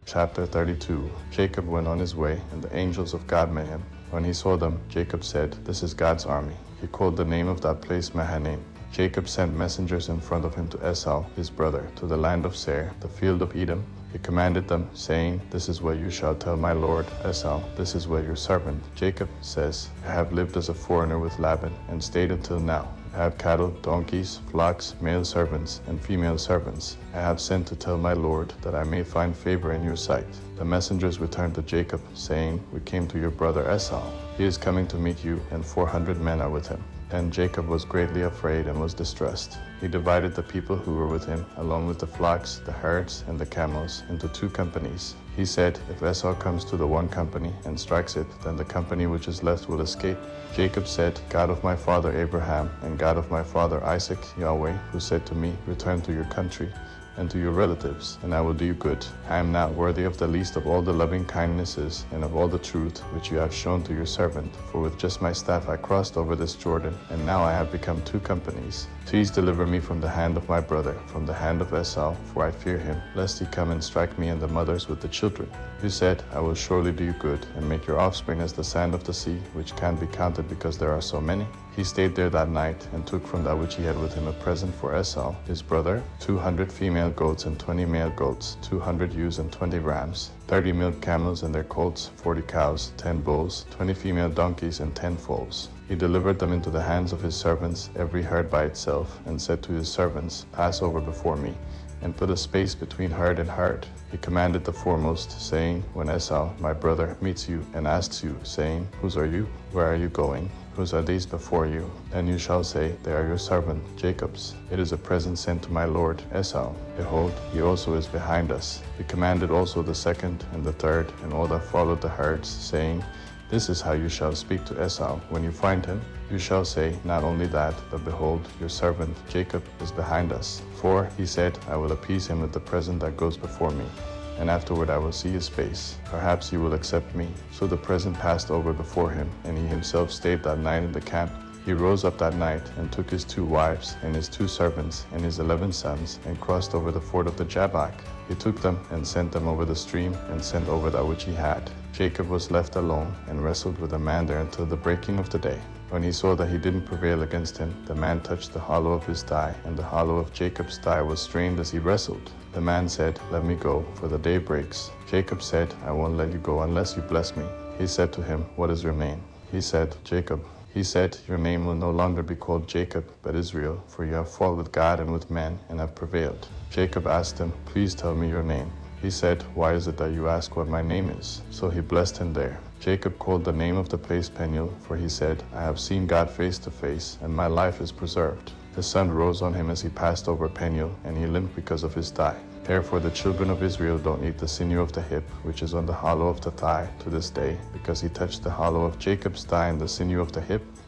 Chapter 32. Jacob went on his way, and the angels of God met him. When he saw them, Jacob said, "This is God's army." He called the name of that place Mahanaim. Jacob sent messengers in front of him to Esau, his brother, to the land of Seir, the field of Edom. He commanded them, saying, "This is what you shall tell my lord Esau. This is what your servant Jacob says. I have lived as a foreigner with Laban, and stayed until now. I have cattle, donkeys, flocks, male servants, and female servants. I have sent to tell my lord, that I may find favor in your sight." The messengers returned to Jacob, saying, "We came to your brother Esau. He is coming to meet you, and 400 men are with him." Then Jacob was greatly afraid and was distressed. He divided the people who were with him, along with the flocks, the herds, and the camels, into 2 companies. He said, "If Esau comes to the one company and strikes it, then the company which is left will escape." Jacob said, "God of my father Abraham, and God of my father Isaac, Yahweh, who said to me, 'Return to your country and to your relatives, and I will do you good.' I am not worthy of the least of all the loving kindnesses and of all the truth which you have shown to your servant, for with just my staff I crossed over this Jordan, and now I have become 2 companies. Please deliver me from the hand of my brother, from the hand of Esau, for I fear him, lest he come and strike me and the mothers with the children." You said, "I will surely do you good, and make your offspring as the sand of the sea, which can't be counted because there are so many." He stayed there that night, and took from that which he had with him a present for Esau, his brother, 200 female goats and 20 male goats, 200 ewes and 20 rams, 30 milk camels and their colts, 40 cows, 10 bulls, 20 female donkeys, and 10 foals. He delivered them into the hands of his servants, every herd by itself, and said to his servants, "Pass over before me, and put a space between herd and herd." He commanded the foremost, saying, "When Esau, my brother, meets you and asks you, saying, 'Whose are you? Where are you going? Whose are these before you?' Then you shall say, 'They are your servant Jacob's. It is a present sent to my lord Esau. Behold, he also is behind us.'" He commanded also the second and the third, and all that followed the herds, saying, "This is how you shall speak to Esau when you find him. You shall say, not only that, but behold, your servant Jacob is behind us. For, he said, I will appease him with the present that goes before me, and afterward I will see his face. Perhaps he will accept me." So the present passed over before him, and he himself stayed that night in the camp. He rose up that night, and took his 2 wives, and his 2 servants, and his 11 sons, and crossed over the ford of the Jabbok. He took them, and sent them over the stream, and sent over that which he had. Jacob was left alone, and wrestled with a man there until the breaking of the day. When he saw that he didn't prevail against him, the man touched the hollow of his thigh, and the hollow of Jacob's thigh was strained as he wrestled. The man said, "Let me go, for the day breaks." Jacob said, "I won't let you go unless you bless me." He said to him, "What is your name?" He said, "Jacob." He said, "Your name will no longer be called Jacob, but Israel, for you have fought with God and with men, and have prevailed." Jacob asked him, "Please tell me your name." He said, "Why is it that you ask what my name is?" So he blessed him there. Jacob called the name of the place Peniel, for he said, "I have seen God face to face, and my life is preserved." The sun rose on him as he passed over Peniel, and he limped because of his thigh. Therefore the children of Israel don't eat the sinew of the hip, which is on the hollow of the thigh, to this day, because he touched the hollow of Jacob's thigh and the sinew of the hip,